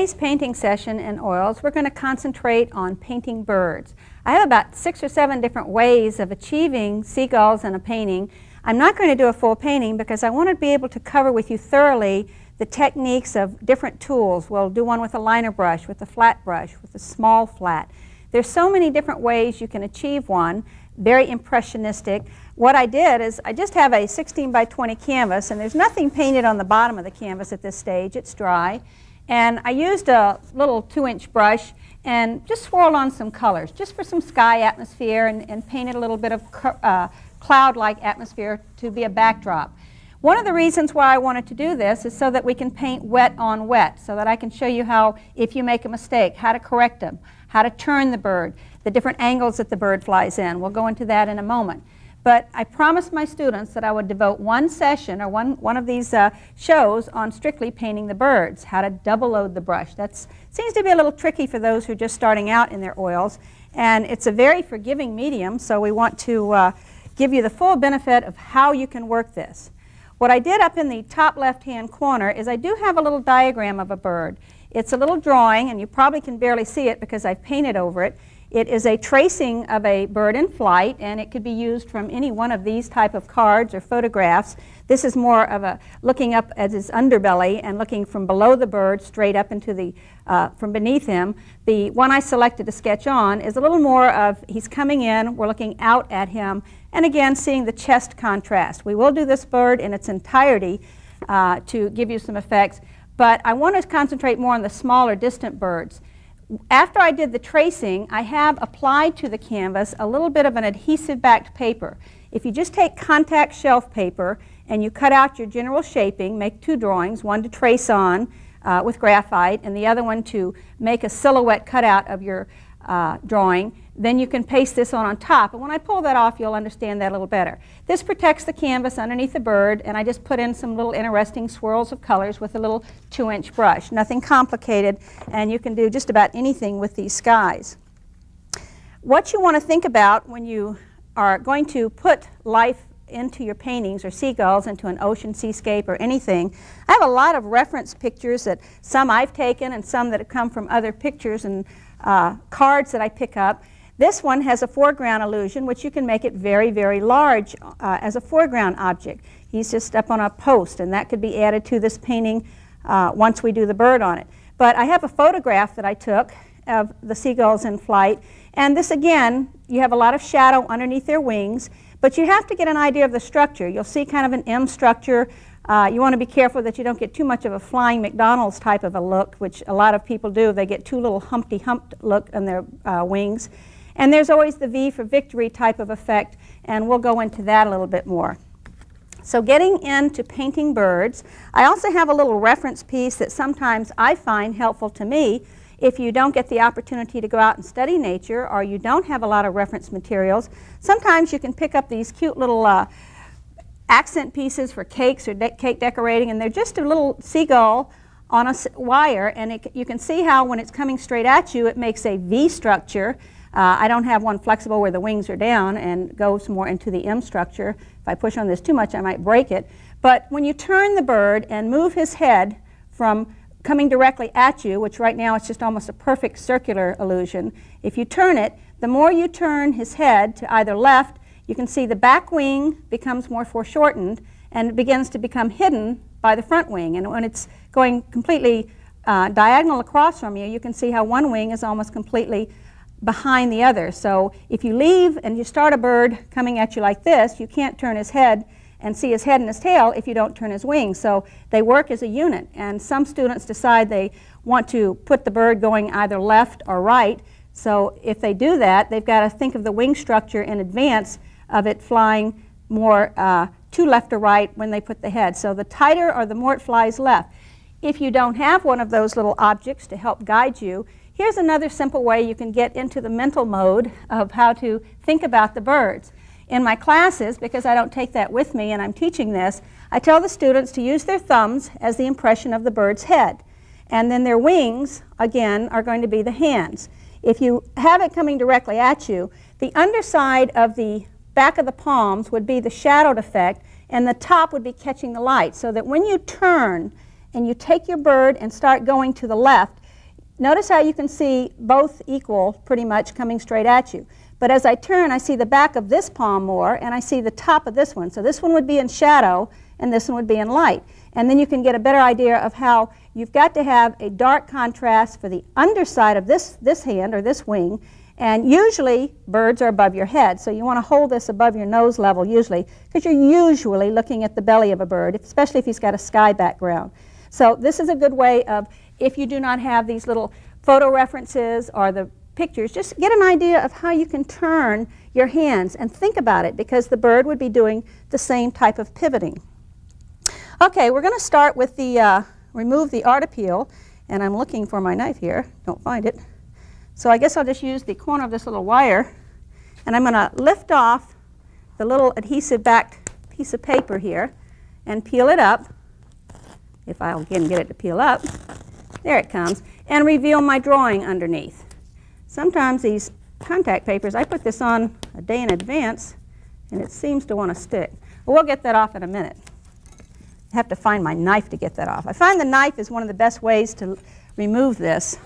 today's painting session in oils, we're going to concentrate on painting birds. I have about 6 or 7 different ways of achieving seagulls in a painting. I'm not going to do a full painting because I want to be able to cover with you thoroughly the techniques of different tools. We'll do one with a liner brush, with a flat brush, with a small flat. There's so many different ways you can achieve one, very impressionistic. What I did is I just have a 16 by 20 canvas, and there's nothing painted on the bottom of the canvas at this stage. It's dry. And I used a little 2-inch brush and just swirled on some colors, just for some sky atmosphere, and painted a little bit of cloud-like atmosphere to be a backdrop. One of the reasons why I wanted to do this is so that we can paint wet on wet, so that I can show you how, if you make a mistake, how to correct them, how to turn the bird, the different angles that the bird flies in. We'll go into that in a moment. But I promised my students that I would devote one session or one of these shows on strictly painting the birds, how to double load the brush. That seems to be a little tricky for those who are just starting out in their oils. And it's a very forgiving medium, so we want to give you the full benefit of how you can work this. What I did up in the top left-hand corner is I do have a little diagram of a bird. It's a little drawing, and you probably can barely see it because I've painted over it. It is a tracing of a bird in flight, and it could be used from any one of these type of cards or photographs. This is more of a looking up at his underbelly and looking from below the bird straight up into the, from beneath him. The one I selected to sketch on is a little more of he's coming in, we're looking out at him, and again seeing the chest contrast. We will do this bird in its entirety to give you some effects, but I want to concentrate more on the smaller distant birds. After I did the tracing, I have applied to the canvas a little bit of an adhesive-backed paper. If you just take contact shelf paper and you cut out your general shaping, make 2 drawings, one to trace on with graphite and the other one to make a silhouette cutout of your drawing, then you can paste this on top. And when I pull that off, you'll understand that a little better. This protects the canvas underneath the bird, and I just put in some little interesting swirls of colors with a little 2-inch brush. Nothing complicated, and you can do just about anything with these skies. What you want to think about when you are going to put life into your paintings, or seagulls into an ocean, seascape, or anything. I have a lot of reference pictures that some I've taken and some that have come from other pictures and cards that I pick up. This one has a foreground illusion, which you can make it very, very large as a foreground object. He's just up on a post, and that could be added to this painting once we do the bird on it. But I have a photograph that I took of the seagulls in flight, and this again, you have a lot of shadow underneath their wings, but you have to get an idea of the structure. You'll see kind of an M structure. You want to be careful that you don't get too much of a flying McDonald's type of a look, which a lot of people do. They get too little Humpty Humped look on their wings. And there's always the V for victory type of effect, and we'll go into that a little bit more. So getting into painting birds, I also have a little reference piece that sometimes I find helpful to me if you don't get the opportunity to go out and study nature, or you don't have a lot of reference materials. Sometimes you can pick up these cute little accent pieces for cakes or cake decorating, and they're just a little seagull on a wire, and you can see how when it's coming straight at you it makes a V structure. I don't have one flexible where the wings are down and goes more into the M structure. If I push on this too much I might break it. But when you turn the bird and move his head from coming directly at you, which right now it's just almost a perfect circular illusion, if you turn it, the more you turn his head to either left, you can see the back wing becomes more foreshortened and it begins to become hidden by the front wing. And when it's going completely diagonal across from you, you can see how one wing is almost completely behind the other. So if you leave and you start a bird coming at you like this, you can't turn his head and see his head and his tail if you don't turn his wings. So they work as a unit, and some students decide they want to put the bird going either left or right. So if they do that, they've got to think of the wing structure in advance of it flying more to left or right when they put the head. So the tighter or the more it flies left. If you don't have one of those little objects to help guide you, here's another simple way you can get into the mental mode of how to think about the birds. In my classes, because I don't take that with me and I'm teaching this, I tell the students to use their thumbs as the impression of the bird's head. And then their wings, again, are going to be the hands. If you have it coming directly at you, the underside of the back of the palms would be the shadowed effect, and the top would be catching the light, so that when you turn and you take your bird and start going to the left, Notice how you can see both equal pretty much coming straight at you. But as I turn, I see the back of this palm more, and I see the top of this one. So this one would be in shadow, and this one would be in light. And then you can get a better idea of how you've got to have a dark contrast for the underside of this hand or this wing. And usually birds are above your head, so you want to hold this above your nose level usually, because you're usually looking at the belly of a bird, especially if he's got a sky background. So this is a good way of, if you do not have these little photo references or the pictures, just get an idea of how you can turn your hands and think about it, because the bird would be doing the same type of pivoting. Okay, we're going to start with the remove the art appeal, and I'm looking for my knife here, don't find it. So I guess I'll just use the corner of this little wire, and I'm going to lift off the little adhesive backed piece of paper here and peel it up, if I can get it to peel up. There it comes, and reveal my drawing underneath. Sometimes these contact papers, I put this on a day in advance, and it seems to want to stick. But we'll get that off in a minute. I have to find my knife to get that off. I find the knife is one of the best ways to remove this.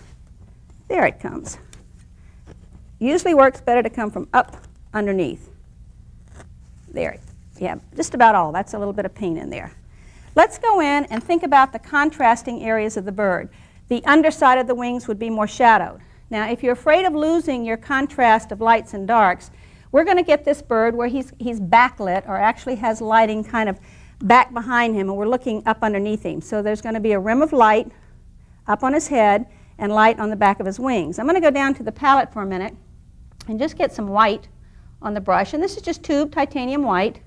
There it comes. Usually works better to come from up underneath. There, yeah, just about all. That's a little bit of paint in there. Let's go in and think about the contrasting areas of the bird. The underside of the wings would be more shadowed. Now, if you're afraid of losing your contrast of lights and darks, we're going to get this bird where he's backlit, or actually has lighting kind of back behind him, and we're looking up underneath him. So there's going to be a rim of light up on his head and light on the back of his wings. I'm going to go down to the palette for a minute and just get some white on the brush. And this is just tube titanium white.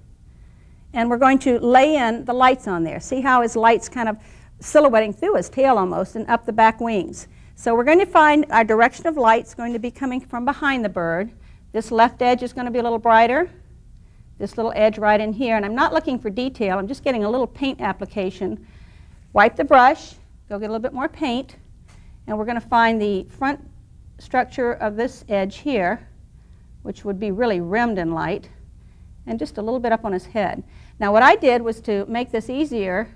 And we're going to lay in the lights on there. See how his light's kind of silhouetting through his tail almost and up the back wings. So we're going to find our direction of light's going to be coming from behind the bird. This left edge is going to be a little brighter. This little edge right in here. And I'm not looking for detail. I'm just getting a little paint application. Wipe the brush. Go get a little bit more paint. And we're going to find the front structure of this edge here, which would be really rimmed in light, and just a little bit up on his head. Now what I did was, to make this easier,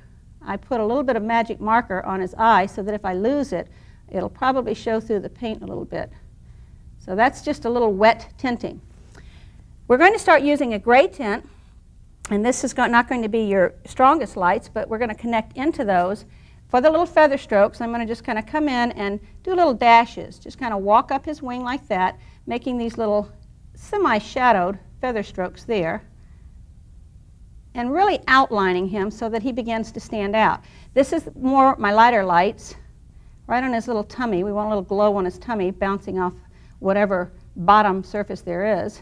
I put a little bit of magic marker on his eye so that if I lose it, it'll probably show through the paint a little bit. So that's just a little wet tinting. We're going to start using a gray tint, and this is not going to be your strongest lights, but we're going to connect into those. For the little feather strokes, I'm going to just kind of come in and do little dashes, just kind of walk up his wing like that, making these little semi-shadowed feather strokes there, and really outlining him so that he begins to stand out. This is more my lighter lights, right on his little tummy. We want a little glow on his tummy, bouncing off whatever bottom surface there is.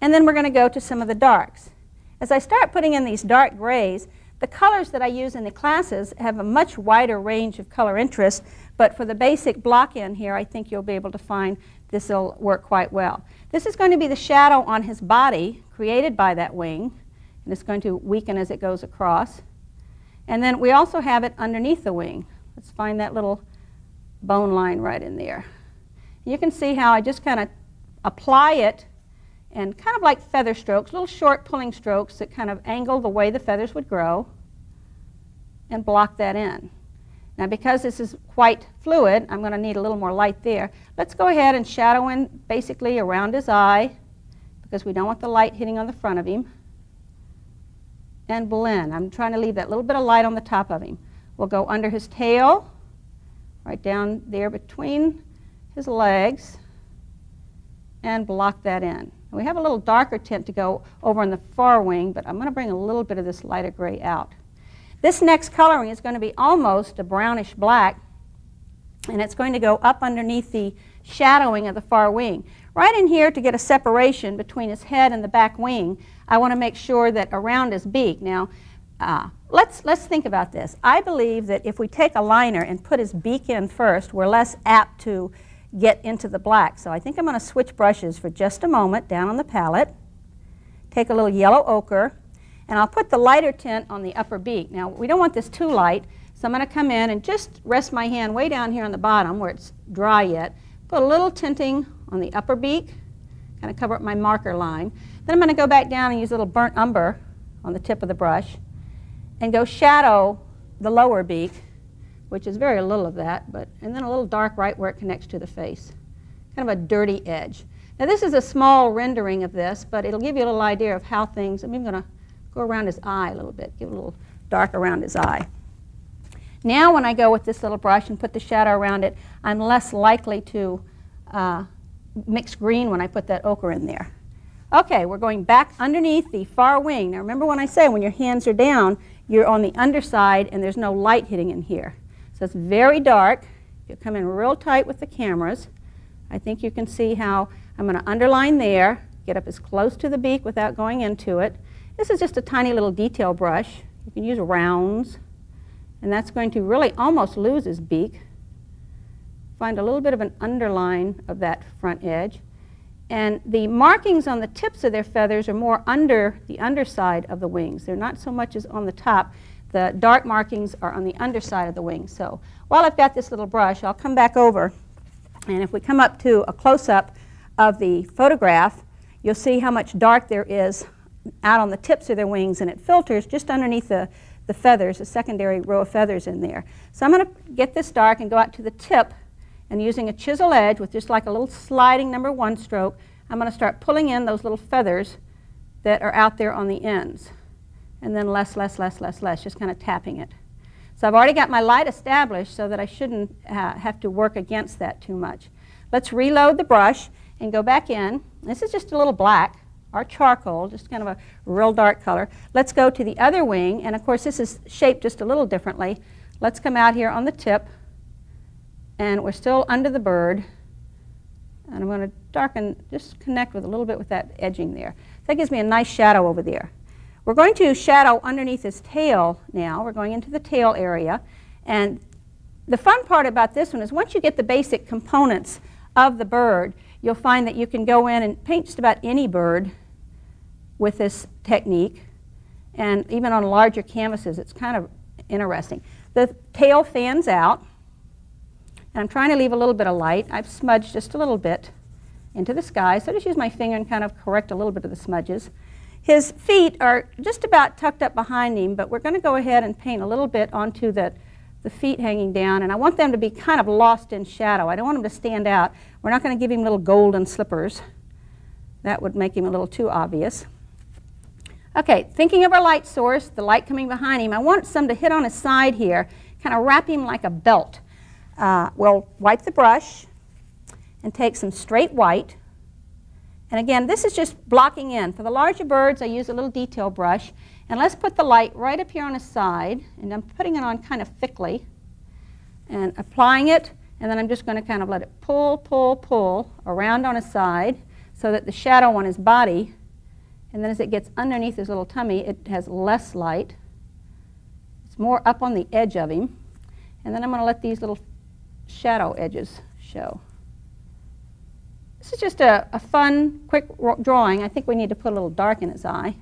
And then we're going to go to some of the darks. As I start putting in these dark grays, the colors that I use in the classes have a much wider range of color interest, but for the basic block in here, I think you'll be able to find this will work quite well. This is going to be the shadow on his body created by that wing, and it's going to weaken as it goes across. And then we also have it underneath the wing. Let's find that little bone line right in there. You can see how I just kind of apply it, and kind of like feather strokes, little short pulling strokes that kind of angle the way the feathers would grow, and block that in. Now because this is quite fluid, I'm going to need a little more light there. Let's go ahead and shadow in basically around his eye, because we don't want the light hitting on the front of him. And blend. I'm trying to leave that little bit of light on the top of him. We'll go under his tail, right down there between his legs, and block that in. We have a little darker tint to go over on the far wing, but I'm going to bring a little bit of this lighter gray out. This next coloring is going to be almost a brownish black, and it's going to go up underneath the shadowing of the far wing. Right in here, to get a separation between his head and the back wing, I want to make sure that around his beak. Now, let's think about this. I believe that if we take a liner and put his beak in first, we're less apt to get into the black. So I think I'm going to switch brushes for just a moment down on the palette, take a little yellow ochre, and I'll put the lighter tint on the upper beak. Now we don't want this too light, so I'm going to come in and just rest my hand way down here on the bottom where it's dry yet, put a little tinting on the upper beak, kind of cover up my marker line. Then I'm going to go back down and use a little burnt umber on the tip of the brush and go shadow the lower beak which is very little of that, and then a little dark right where it connects to the face. Kind of a dirty edge. Now this is a small rendering of this, but it'll give you a little idea of how things, I'm even going to go around his eye a little bit, give it a little dark around his eye. Now when I go with this little brush and put the shadow around it, I'm less likely to mix green when I put that ochre in there. Okay, we're going back underneath the far wing. Now remember when I say when your hands are down, you're on the underside and there's no light hitting in here. So it's very dark. You come in real tight with the cameras. I think you can see how I'm going to underline there, get up as close to the beak without going into it. This is just a tiny little detail brush. You can use rounds, and that's going to really almost lose his beak. Find a little bit of an underline of that front edge. And the markings on the tips of their feathers are more under the underside of the wings. They're not so much as on the top. The dark markings are on the underside of the wings. So while I've got this little brush, I'll come back over. And if we come up to a close-up of the photograph, you'll see how much dark there is out on the tips of their wings, and it filters just underneath the feathers, a secondary row of feathers in there. So I'm going to get this dark and go out to the tip, and using a chisel edge with just like a little sliding #1 stroke, I'm going to start pulling in those little feathers that are out there on the ends. And then less, just kind of tapping it. So I've already got my light established so that I shouldn't have to work against that too much. Let's reload the brush and go back in. This is just a little black, or charcoal, just kind of a real dark color. Let's go to the other wing, and of course this is shaped just a little differently. Let's come out here on the tip, and we're still under the bird. And I'm going to darken, just connect with a little bit with that edging there. That gives me a nice shadow over there. We're going to shadow underneath his tail now. We're going into the tail area. And the fun part about this one is once you get the basic components of the bird, you'll find that you can go in and paint just about any bird with this technique. And even on larger canvases, it's kind of interesting. The tail fans out. And I'm trying to leave a little bit of light. I've smudged just a little bit into the sky. So I just use my finger and kind of correct a little bit of the smudges. His feet are just about tucked up behind him, but we're going to go ahead and paint a little bit onto the feet hanging down, and I want them to be kind of lost in shadow. I don't want them to stand out. We're not going to give him little golden slippers. That would make him a little too obvious. Okay, thinking of our light source, the light coming behind him, I want some to hit on his side here, kind of wrap him like a belt. We'll wipe the brush and take some straight white. And again, this is just blocking in. For the larger birds, I use a little detail brush. And let's put the light right up here on his side. And I'm putting it on kind of thickly and applying it. And then I'm just going to kind of let it pull around on his side so that the shadow on his body, and then as it gets underneath his little tummy, it has less light. It's more up on the edge of him. And then I'm going to let these little shadow edges show. This is just a fun, quick drawing. I think we need to put a little dark in his eye.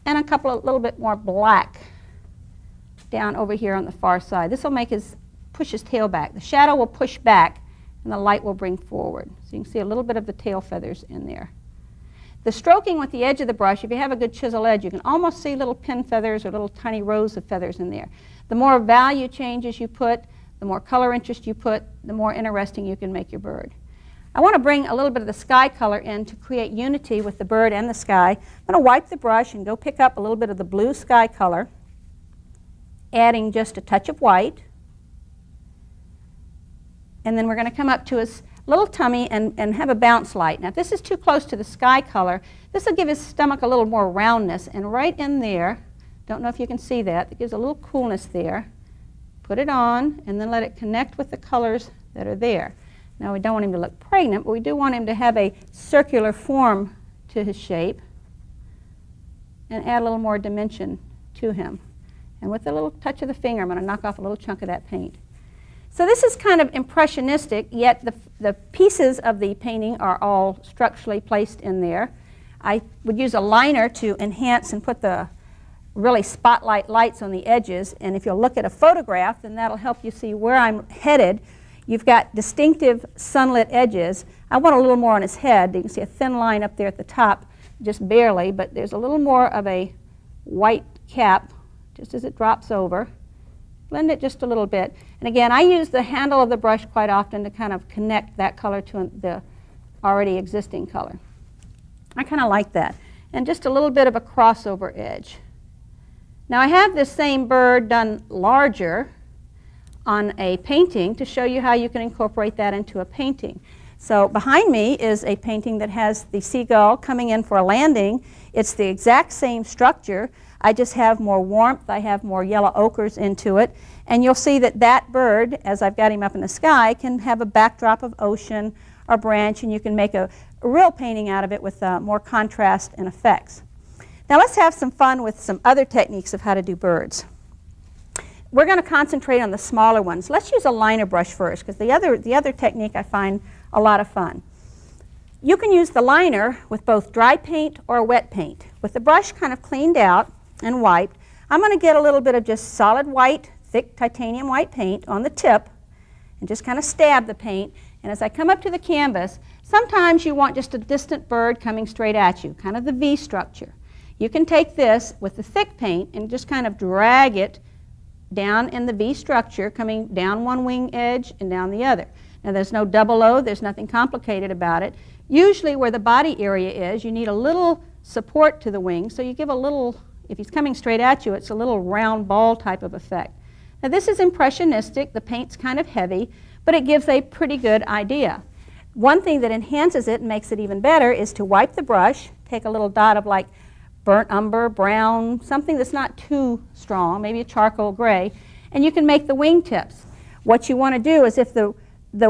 And a little bit more black down over here on the far side. This will push his tail back. The shadow will push back and the light will bring forward. So you can see a little bit of the tail feathers in there. The stroking with the edge of the brush, if you have a good chisel edge, you can almost see little pin feathers or little tiny rows of feathers in there. The more value changes you put, the more color interest you put, the more interesting you can make your bird. I want to bring a little bit of the sky color in to create unity with the bird and the sky. I'm going to wipe the brush and go pick up a little bit of the blue sky color, adding just a touch of white. And then we're going to come up to his little tummy and have a bounce light. Now if this is too close to the sky color, this will give his stomach a little more roundness. And right in there, don't know if you can see that, it gives a little coolness there. Put it on and then let it connect with the colors that are there. Now we don't want him to look pregnant, but we do want him to have a circular form to his shape and add a little more dimension to him. And with a little touch of the finger, I'm going to knock off a little chunk of that paint. So this is kind of impressionistic, yet the pieces of the painting are all structurally placed in there. I would use a liner to enhance and put the really spotlight lights on the edges, and if you'll look at a photograph, then that'll help you see where I'm headed. You've got distinctive sunlit edges. I want a little more on his head. You can see a thin line up there at the top, just barely, but there's a little more of a white cap just as it drops over. blend it just a little bit. And again, I use the handle of the brush quite often to kind of connect that color to the already existing color. I kind of like that. And just a little bit of a crossover edge. Now I have this same bird done larger on a painting to show you how you can incorporate that into a painting. So behind me is a painting that has the seagull coming in for a landing. It's the exact same structure. I just have more warmth. I have more yellow ochres into it. And you'll see that that bird, as I've got him up in the sky, can have a backdrop of ocean or branch, and you can make a real painting out of it with more contrast and effects. Now let's have some fun with some other techniques of how to do birds. We're going to concentrate on the smaller ones. Let's use a liner brush first, because the other technique I find a lot of fun. You can use the liner with both dry paint or wet paint. With the brush kind of cleaned out and wiped, I'm going to get a little bit of just solid white, thick titanium white paint on the tip and just kind of stab the paint. And as I come up to the canvas, sometimes you want just a distant bird coming straight at you, kind of the V structure. You can take this with the thick paint and just kind of drag it down in the V structure, coming down one wing edge and down the other. Now there's no double O, there's nothing complicated about it. Usually where the body area is, you need a little support to the wing, so you give a little, if he's coming straight at you, it's a little round ball type of effect. Now this is impressionistic, the paint's kind of heavy, but it gives a pretty good idea. One thing that enhances it and makes it even better is to wipe the brush, take a little dot of like burnt umber, brown, something that's not too strong, maybe a charcoal gray, and you can make the wing tips. What you want to do is if the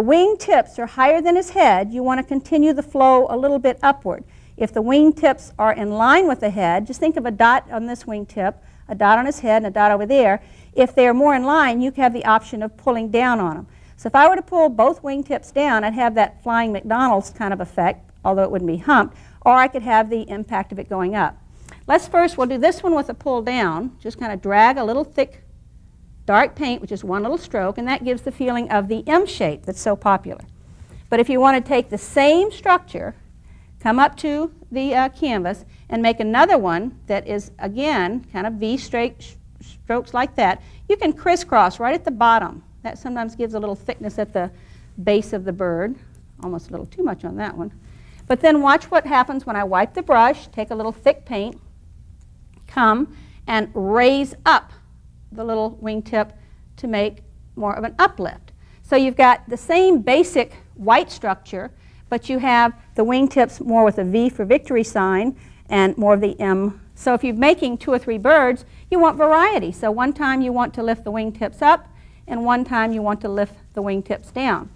wing tips are higher than his head, you want to continue the flow a little bit upward. If the wing tips are in line with the head, just think of a dot on this wing tip, a dot on his head, and a dot over there. If they're more in line, you have the option of pulling down on them. So if I were to pull both wing tips down, I'd have that flying McDonald's kind of effect, although it wouldn't be humped, or I could have the impact of it going up. We'll do this one with a pull down. Just kind of drag a little thick dark paint, which is one little stroke, and that gives the feeling of the M shape that's so popular. But if you want to take the same structure, come up to the canvas and make another one that is, again, kind of V strokes like that, you can crisscross right at the bottom. That sometimes gives a little thickness at the base of the bird. Almost a little too much on that one. But then watch what happens when I wipe the brush, take a little thick paint, come and raise up the little wingtip to make more of an uplift. So you've got the same basic white structure, but you have the wingtips more with a V for victory sign and more of the M. So if you're making 2 or 3 birds, you want variety. So one time you want to lift the wingtips up, and one time you want to lift the wingtips down.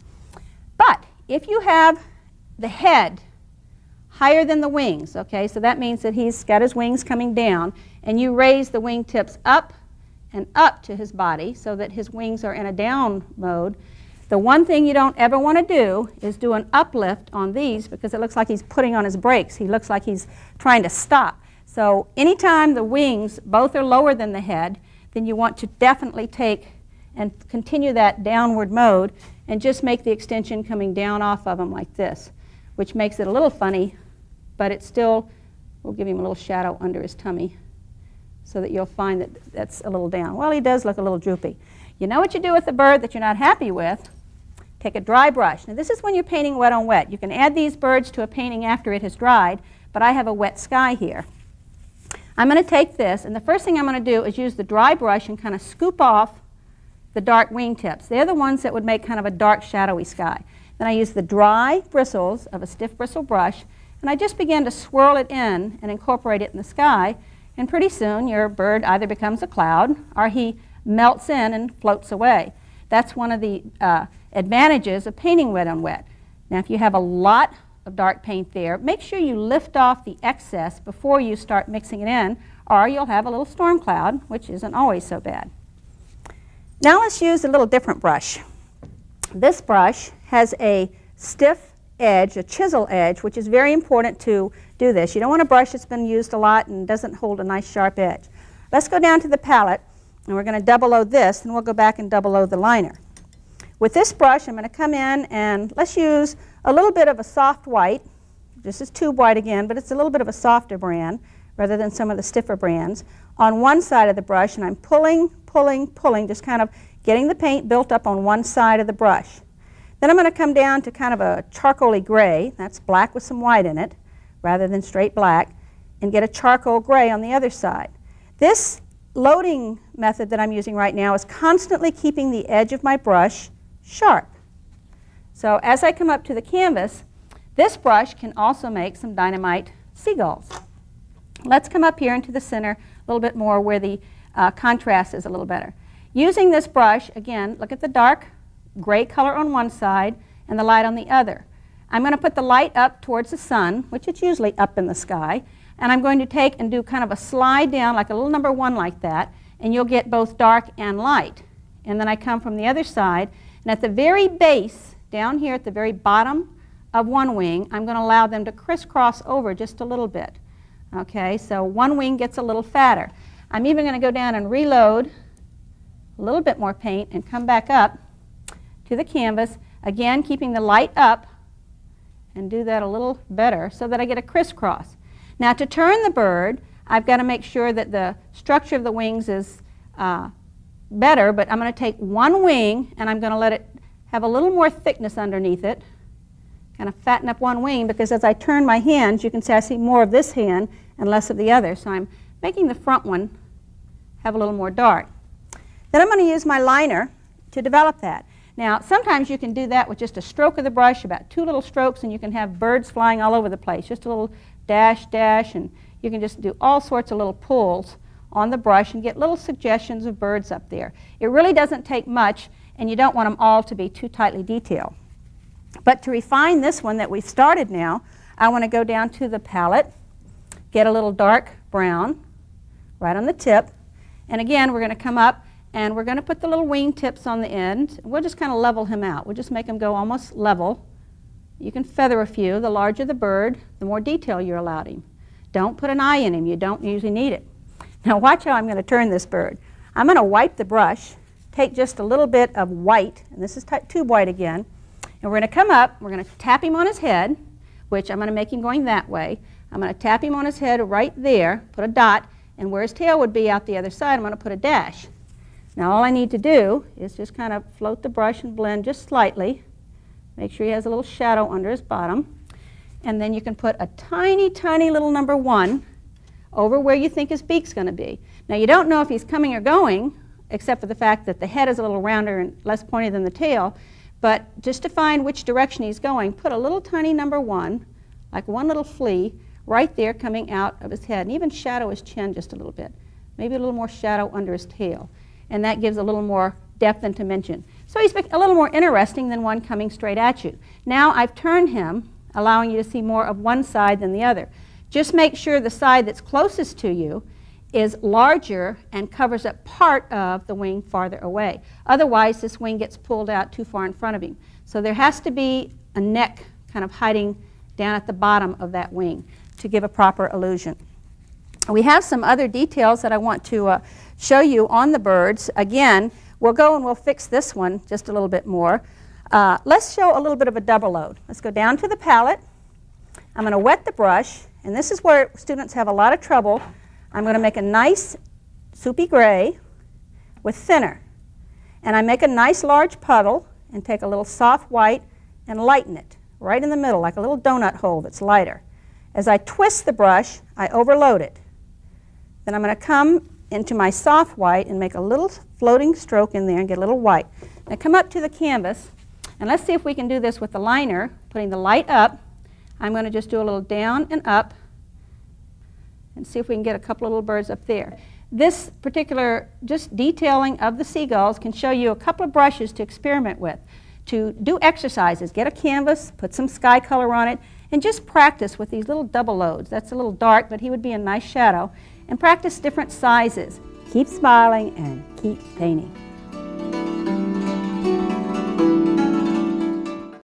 But if you have the head higher than the wings, okay, so that means that he's got his wings coming down, and you raise the wingtips up and up to his body so that his wings are in a down mode. The one thing you don't ever want to do is do an uplift on these, because it looks like he's putting on his brakes. He looks like he's trying to stop. So anytime the wings both are lower than the head, then you want to definitely take and continue that downward mode and just make the extension coming down off of him like this, which makes it a little funny, but it still will give him a little shadow under his tummy so that you'll find that that's a little down. Well, he does look a little droopy. You know what you do with a bird that you're not happy with? Take a dry brush. Now this is when you're painting wet on wet. You can add these birds to a painting after it has dried, but I have a wet sky here. I'm going to take this, and the first thing I'm going to do is use the dry brush and kind of scoop off the dark wingtips. They're the ones that would make kind of a dark shadowy sky. Then I use the dry bristles of a stiff bristle brush, and I just begin to swirl it in and incorporate it in the sky, and pretty soon your bird either becomes a cloud or he melts in and floats away. That's one of the advantages of painting wet on wet. Now if you have a lot of dark paint there, make sure you lift off the excess before you start mixing it in, or you'll have a little storm cloud, which isn't always so bad. Now let's use a little different brush. This brush has a stiff edge, a chisel edge, which is very important to do this. You don't want a brush that's been used a lot and doesn't hold a nice sharp edge. Let's go down to the palette, and we're going to double O this, and we'll go back and double O the liner. With this brush, I'm going to come in and let's use a little bit of a soft white. This is tube white again, but it's a little bit of a softer brand rather than some of the stiffer brands on one side of the brush, and I'm pulling pulling, just kind of getting the paint built up on one side of the brush. Then I'm going to come down to kind of a charcoaly gray, that's black with some white in it, rather than straight black, and get a charcoal gray on the other side. This loading method that I'm using right now is constantly keeping the edge of my brush sharp. So as I come up to the canvas, this brush can also make some dynamite seagulls. Let's come up here into the center a little bit more where the contrast is a little better. Using this brush, again, look at the dark gray color on one side and the light on the other. I'm going to put the light up towards the sun, which it's usually up in the sky, and I'm going to take and do kind of a slide down like a little number 1 like that, and you'll get both dark and light. And then I come from the other side, and at the very base, down here at the very bottom of one wing, I'm going to allow them to crisscross over just a little bit. Okay, so one wing gets a little fatter. I'm even going to go down and reload a little bit more paint and come back up to the canvas, again keeping the light up, and do that a little better so that I get a crisscross. Now to turn the bird, I've got to make sure that the structure of the wings is better, but I'm going to take one wing and I'm going to let it have a little more thickness underneath it, kind of fatten up one wing, because as I turn my hands, you can see I see more of this hand and less of the other. So I'm making the front one have a little more dark. Then I'm going to use my liner to develop that. Now, sometimes you can do that with just a stroke of the brush, about 2 little strokes, and you can have birds flying all over the place. Just a little dash, dash, and you can just do all sorts of little pulls on the brush and get little suggestions of birds up there. It really doesn't take much, and you don't want them all to be too tightly detailed. But to refine this one that we've started now, I want to go down to the palette, get a little dark brown right on the tip, and again we're going to come up and we're going to put the little wing tips on the end. We'll just kind of level him out. We'll just make him go almost level. You can feather a few. The larger the bird, the more detail you're allowed him. Don't put an eye in him. You don't usually need it. Now watch how I'm going to turn this bird. I'm going to wipe the brush, take just a little bit of white, and this is tube white again, and we're going to come up, we're going to tap him on his head, which I'm going to make him going that way. I'm going to tap him on his head right there, put a dot, and where his tail would be out the other side, I'm going to put a dash. Now all I need to do is just kind of float the brush and blend just slightly. Make sure he has a little shadow under his bottom. And then you can put a tiny, tiny little number 1 over where you think his beak's going to be. Now you don't know if he's coming or going, except for the fact that the head is a little rounder and less pointy than the tail. But just to find which direction he's going, put a little tiny number 1, like one little flea, right there coming out of his head. And even shadow his chin just a little bit. Maybe a little more shadow under his tail. And that gives a little more depth and dimension. So he's a little more interesting than one coming straight at you. Now I've turned him, allowing you to see more of one side than the other. Just make sure the side that's closest to you is larger and covers up part of the wing farther away. Otherwise, this wing gets pulled out too far in front of him. So there has to be a neck kind of hiding down at the bottom of that wing to give a proper illusion. We have some other details that I want to show you on the birds. Again, we'll go and we'll fix this one just a little bit more. Let's show a little bit of a double load. Let's go down to the palette. I'm going to wet the brush, and this is where students have a lot of trouble. I'm going to make a nice soupy gray with thinner. And I make a nice large puddle and take a little soft white and lighten it right in the middle, like a little donut hole that's lighter. As I twist the brush, I overload it. Then I'm going to come into my soft white and make a little floating stroke in there and get a little white. Now come up to the canvas, and let's see if we can do this with the liner, putting the light up. I'm going to just do a little down and up and see if we can get a couple of little birds up there. This particular just detailing of the seagulls can show you a couple of brushes to experiment with, to do exercises. Get a canvas, put some sky color on it, and just practice with these little double loads. That's a little dark, but he would be a nice shadow. And practice different sizes. Keep smiling and keep painting.